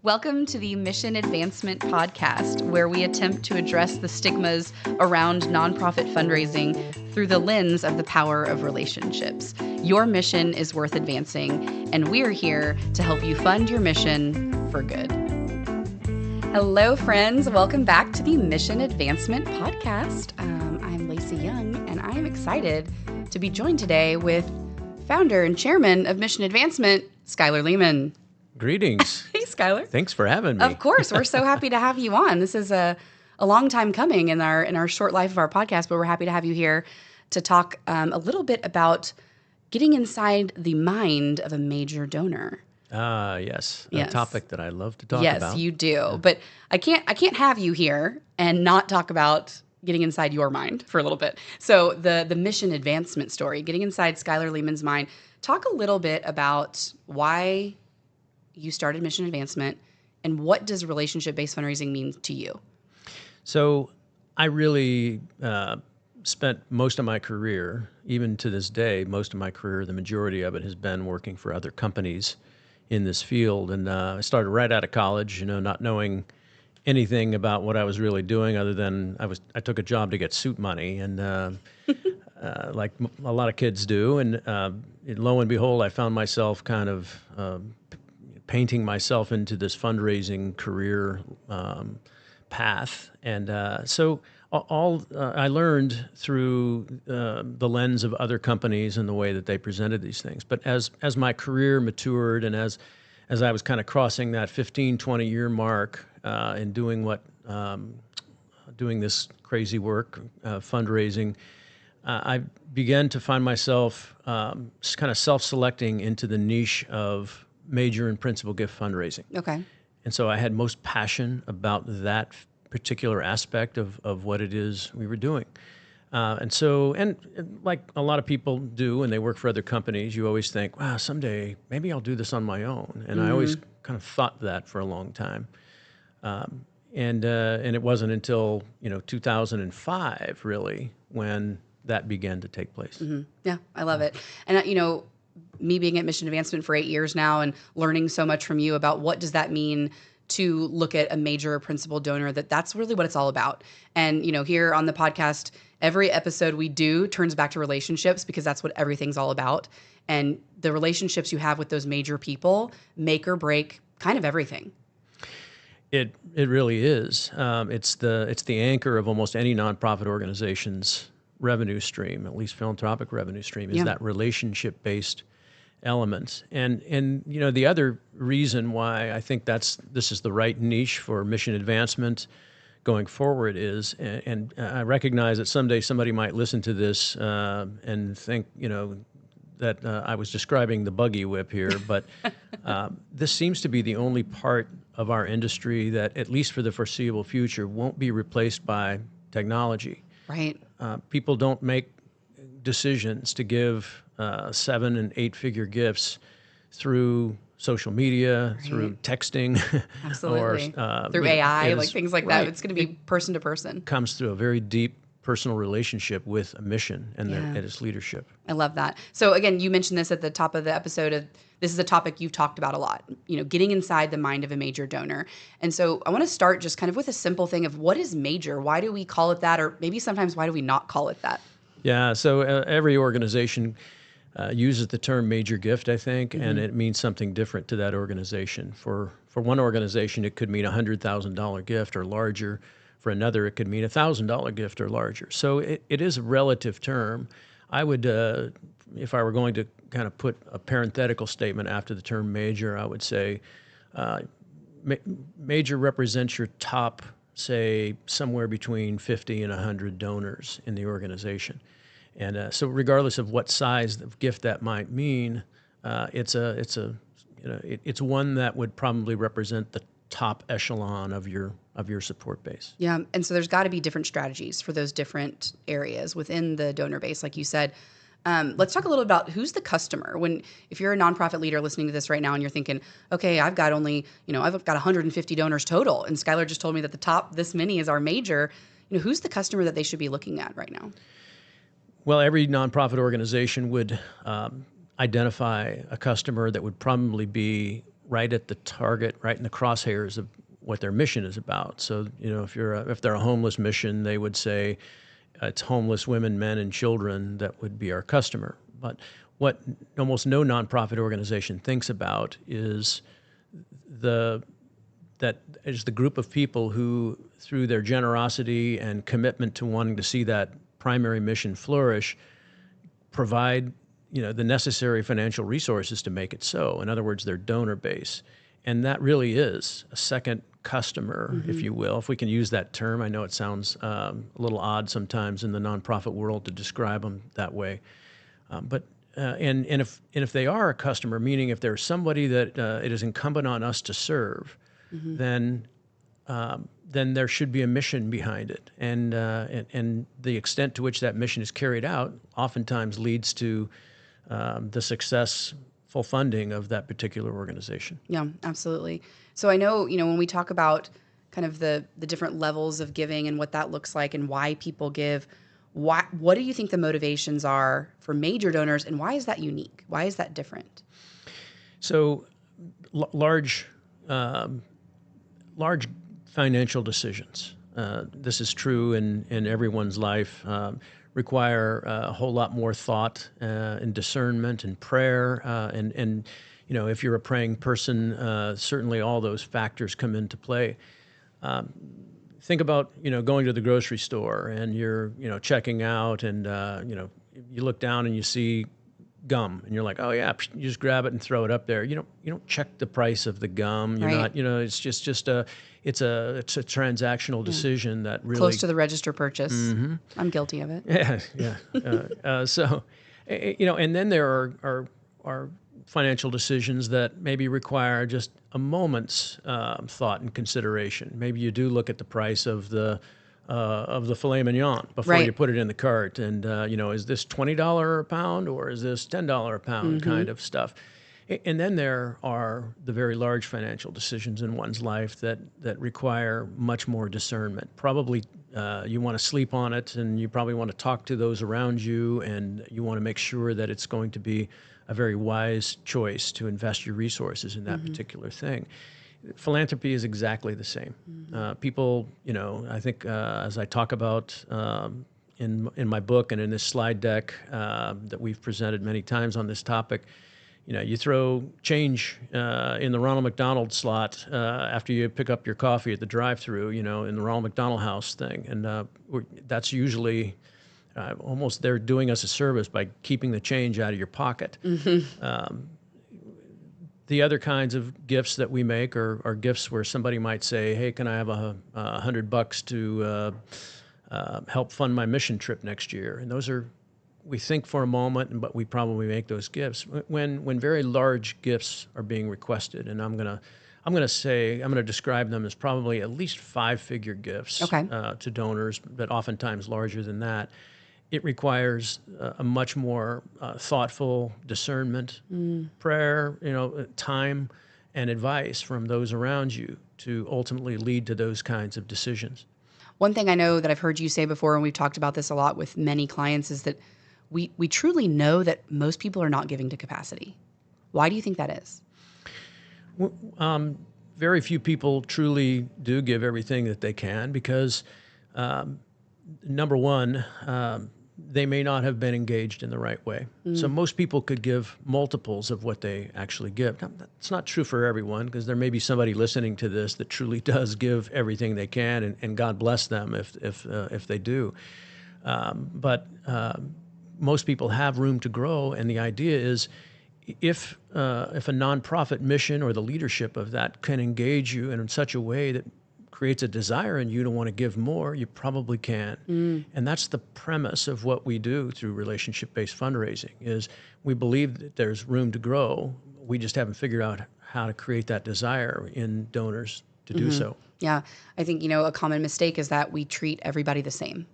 Welcome to the Mission Advancement Podcast, where we attempt to address the stigmas around nonprofit fundraising through the lens of the power of relationships. Your mission is worth advancing, and we're here to help you fund your mission for good. Hello, friends. Welcome back to the Mission Advancement Podcast. I'm Lacey Young, and I am excited to be joined today with founder and chairman of Mission Advancement, Skylar Lehman. Greetings. Hey, Skylar. Thanks for having me. Of course. We're so happy to have you on. This is a long time coming in our short life of our podcast, but we're happy to have you here to talk a little bit about getting inside the mind of a major donor. Yes. A topic that I love to talk about. Yes, you do. Yeah. But I can't have you here and not talk about getting inside your mind for a little bit. So the mission advancement story, getting inside Skylar Lehman's mind. Talk a little bit about why you started Mission Advancement, and what does relationship-based fundraising mean to you? So I really spent most of my career, even to this day, most of my career, the majority of it has been working for other companies in this field. And I started right out of college, not knowing anything about what I was really doing other than I took a job to get suit money, and like a lot of kids do. And lo and behold, I found myself kind of painting myself into this fundraising career path. And so all I learned through the lens of other companies and the way that they presented these things. But as my career matured and as I was kind of crossing that 15, 20-year mark in doing this crazy work, fundraising, I began to find myself kind of self-selecting into the niche of major and principal gift fundraising. Okay. And so I had most passion about that particular aspect of what it is we were doing. And like a lot of people do when they work for other companies, you always think, wow, someday maybe I'll do this on my own. And I always kind of thought that for a long time. And it wasn't until 2005 really when that began to take place. Mm-hmm. Yeah, I love it. And me being at Mission Advancement for 8 years now and learning so much from you about what does that mean to look at a major principal donor, that's really what it's all about. And, here on the podcast, every episode we do turns back to relationships because that's what everything's all about. And the relationships you have with those major people make or break kind of everything. It really is. It's the anchor of almost any nonprofit organization's revenue stream, at least philanthropic revenue stream, is that relationship-based element. And the other reason why I think this is the right niche for mission advancement going forward is, and I recognize that someday somebody might listen to this and think, that I was describing the buggy whip here, but this seems to be the only part of our industry that, at least for the foreseeable future, won't be replaced by technology. Right. People don't make decisions to give 7- and 8-figure gifts through social media, through texting, absolutely, or through AI, like things like that. It's going to be person to person. Comes through a very deep personal relationship with a mission and its leadership. I love that. So again, you mentioned this at the top of the episode. This is a topic you've talked about a lot, getting inside the mind of a major donor. And so I want to start just kind of with a simple thing of what is major? Why do we call it that? Or maybe sometimes why do we not call it that? Yeah, so every organization uses the term major gift, I think, and it means something different to that organization. For one organization, it could mean a $100,000 gift or larger. For another, it could mean a $1,000 gift or larger. So it is a relative term. I would, if I were going to kind of put a parenthetical statement after the term major, I would say major represents your top, say, somewhere between 50 and 100 donors in the organization. And so regardless of what size of gift that might mean, it's one that would probably represent the top echelon of your support base. Yeah, and so there's got to be different strategies for those different areas within the donor base, like you said. Let's talk a little about who's the customer. If you're a nonprofit leader listening to this right now and you're thinking, okay, I've got 150 donors total, and Skylar just told me that the top this many is our major. Who's the customer that they should be looking at right now? Well, every nonprofit organization would identify a customer that would probably be right at the target, right in the crosshairs of what their mission is about. So, if they're a homeless mission, they would say it's homeless women, men, and children that would be our customer. But what almost no nonprofit organization thinks about is the group of people who, through their generosity and commitment to wanting to see that primary mission flourish, provide the necessary financial resources to make it so. In other words, their donor base. And that really is a second customer, if you will, if we can use that term. I know it sounds a little odd sometimes in the nonprofit world to describe them that way. But if they are a customer, meaning if there's somebody that it is incumbent on us to serve, then there should be a mission behind it, and the extent to which that mission is carried out oftentimes leads to the successful funding of that particular organization. Yeah, absolutely. So I know, when we talk about kind of the different levels of giving and what that looks like and why people give, what do you think the motivations are for major donors, and why is that unique? Why is that different? So large financial decisions, this is true in everyone's life, require a whole lot more thought and discernment and prayer. And if you're a praying person, certainly all those factors come into play. Think about, going to the grocery store and you're, checking out and, you look down and you see gum and you're like, oh yeah, you just grab it and throw it up there. You don't check the price of the gum. You're right. not, it's just it's a transactional decision that really close to the register purchase. Mm-hmm. I'm guilty of it. Yeah. So, and then there are financial decisions that maybe require just a moment's thought and consideration. Maybe you do look at the price of the filet mignon before right. you put it in the cart, and is this $20 a pound or is this $10 a pound kind of stuff. And then there are the very large financial decisions in one's life that require much more discernment. Probably you want to sleep on it, and you probably want to talk to those around you, and you want to make sure that it's going to be a very wise choice to invest your resources in that particular thing. Philanthropy is exactly the same. People, I think as I talk about in my book and in this slide deck that we've presented many times on this topic, you throw change in the Ronald McDonald slot after you pick up your coffee at the drive-thru, in the Ronald McDonald House thing. And that's usually almost they're doing us a service by keeping the change out of your pocket. The other kinds of gifts that we make are gifts where somebody might say, hey, can I have $100 to help fund my mission trip next year? And those are, we think for a moment, but we probably make those gifts. When very large gifts are being requested, and I'm going to describe them as probably at least 5-figure gifts to donors, but oftentimes larger than that. It requires a much more thoughtful discernment, prayer, time, and advice from those around you to ultimately lead to those kinds of decisions. One thing I know that I've heard you say before, and we've talked about this a lot with many clients, is that we truly know that most people are not giving to capacity. Why do you think that is? Very few people truly do give everything that they can because, number one, they may not have been engaged in the right way. So most people could give multiples of what they actually give. Now, that's not true for everyone, because there may be somebody listening to this that truly does give everything they can, and God bless them if they do. But most people have room to grow, and the idea is if a nonprofit mission or the leadership of that can engage you in such a way that creates a desire in you to want to give more, you probably can. And that's the premise of what we do through relationship-based fundraising, is we believe that there's room to grow. We just haven't figured out how to create that desire in donors to do so. Yeah. I think, a common mistake is that we treat everybody the same.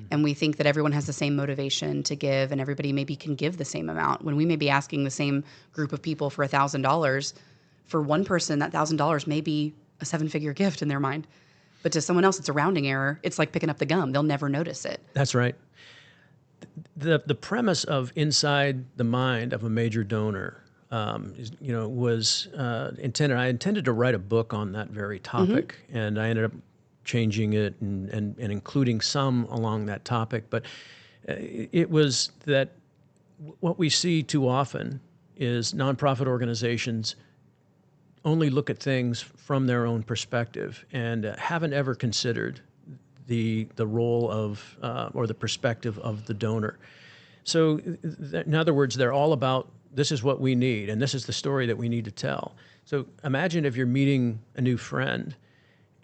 And we think that everyone has the same motivation to give, and everybody maybe can give the same amount, when we may be asking the same group of people for $1,000. For one person, that $1,000 may be a 7-figure gift in their mind. But to someone else, it's a rounding error. It's like picking up the gum. They'll never notice it. That's right. The premise of inside the mind of a major donor was intended. I intended to write a book on that very topic, and I ended up changing it and including some along that topic. But it was that what we see too often is nonprofit organizations only look at things from their own perspective and haven't ever considered the role of or the perspective of the donor. So, in other words, they're all about this is what we need and this is the story that we need to tell. So imagine if you're meeting a new friend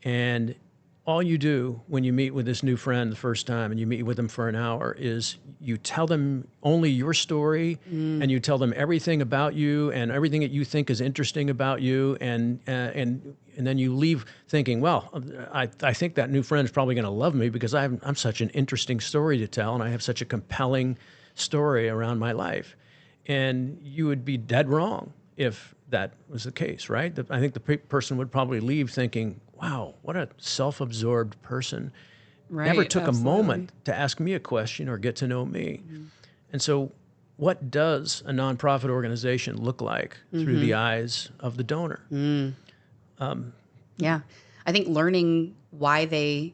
and all you do when you meet with this new friend the first time and you meet with them for an hour is you tell them only your story and you tell them everything about you and everything that you think is interesting about you and then you leave thinking, well, I think that new friend is probably going to love me because I'm such an interesting story to tell and I have such a compelling story around my life. And you would be dead wrong if that was the case, right? I think the person would probably leave thinking, wow, what a self-absorbed person. Right, Never took absolutely. a moment to ask me a question or get to know me. And so what does a nonprofit organization look like through the eyes of the donor? Yeah. I think learning why they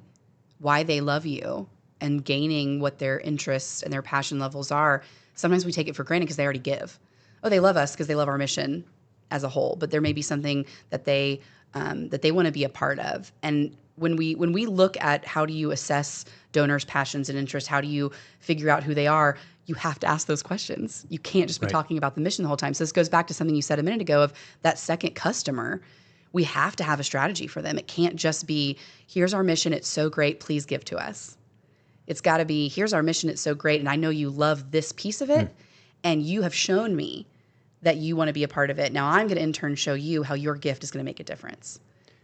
love you and gaining what their interests and their passion levels are, sometimes we take it for granted because they already give. Oh, they love us because they love our mission as a whole, but there may be something that they want to be a part of. And when we look at how do you assess donors' passions and interests, how do you figure out who they are, you have to ask those questions. You can't just be talking about the mission the whole time. So this goes back to something you said a minute ago of that second customer. We have to have a strategy for them. It can't just be, here's our mission, it's so great, please give to us. It's got to be, here's our mission, it's so great, and I know you love this piece of it, and you have shown me that you want to be a part of it. Now I'm going to in turn show you how your gift is going to make a difference.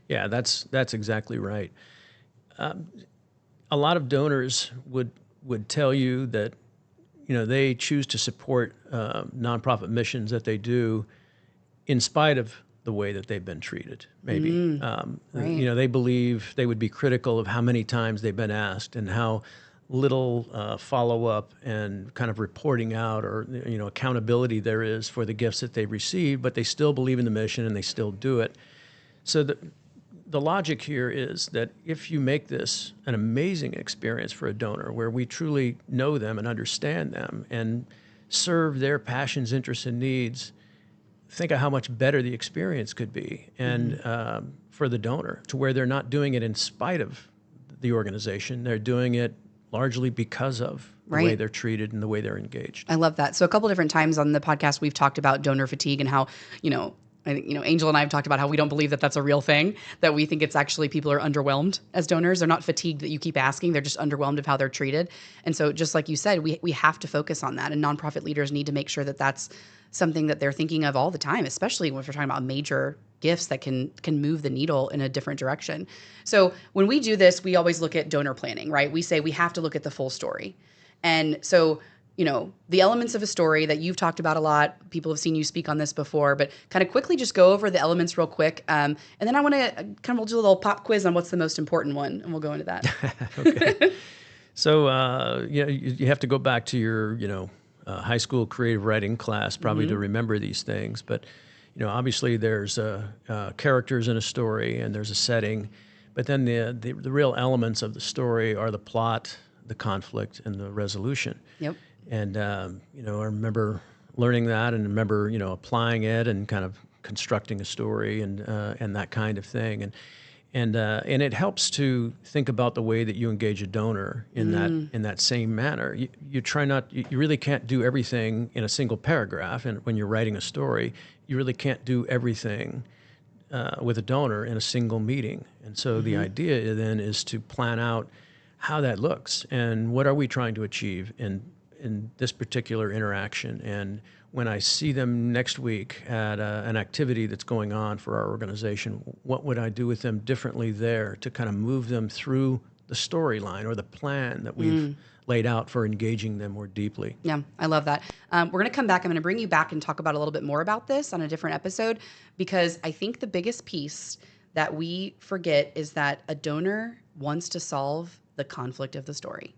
Yeah, that's exactly right. A lot of donors would tell you that they choose to support nonprofit missions that they do in spite of the way that they've been treated. Maybe Right. they believe they would be critical of how many times they've been asked and how little follow-up and kind of reporting out or accountability there is for the gifts that they've received, but they still believe in the mission and they still do it. So the logic here is that if you make this an amazing experience for a donor where we truly know them and understand them and serve their passions, interests, and needs, think of how much better the experience could be and for the donor, to where they're not doing it in spite of the organization. They're doing it largely because of the way they're treated and the way they're engaged. I love that. So a couple different times on the podcast, we've talked about donor fatigue and how, I think, Angel and I have talked about how we don't believe that that's a real thing, that we think it's actually people are underwhelmed as donors. They're not fatigued that you keep asking. They're just underwhelmed of how they're treated. And so just like you said, we have to focus on that. And nonprofit leaders need to make sure that that's something that they're thinking of all the time, especially when we're talking about major gifts that can move the needle in a different direction. So when we do this, we always look at donor planning, right? We say we have to look at the full story. And so the elements of a story that you've talked about a lot, people have seen you speak on this before, but kind of quickly just go over the elements real quick. And then I want to we'll do a little pop quiz on what's the most important one, and we'll go into that. Okay. So, you have to go back to your, high school creative writing class probably to remember these things. But, obviously there's characters in a story and there's a setting, but then the real elements of the story are the plot, the conflict, and the resolution. Yep. And, I remember learning that and remember, applying it and kind of constructing a story and that kind of thing. And it helps to think about the way that you engage a donor in that same manner. You try not, you really can't do everything in a single paragraph. And when you're writing a story, you really can't do everything with a donor in a single meeting. And so the idea then is to plan out how that looks and what are we trying to achieve in this particular interaction. And when I see them next week at an activity that's going on for our organization, what would I do with them differently there to kind of move them through the storyline or the plan that we've laid out for engaging them more deeply? Yeah, I love that. We're going to come back. I'm going to bring you back and talk about a little bit more about this on a different episode, because I think the biggest piece that we forget is that a donor wants to solve the conflict of the story.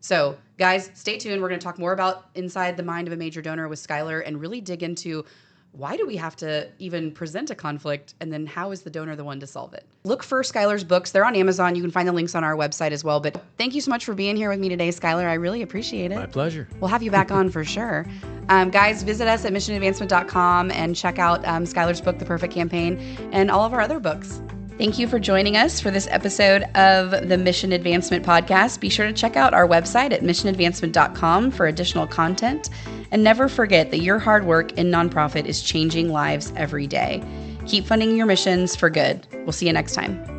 So guys, stay tuned. We're going to talk more about inside the mind of a major donor with Skylar and really dig into why do we have to even present a conflict? And then how is the donor the one to solve it? Look for Skylar's books. They're on Amazon. You can find the links on our website as well. But thank you so much for being here with me today, Skylar. I really appreciate it. My pleasure. We'll have you back on for sure. Guys, visit us at missionadvancement.com and check out Skylar's book, The Perfect Campaign, and all of our other books. Thank you for joining us for this episode of the Mission Advancement Podcast. Be sure to check out our website at missionadvancement.com for additional content. And never forget that your hard work in nonprofit is changing lives every day. Keep funding your missions for good. We'll see you next time.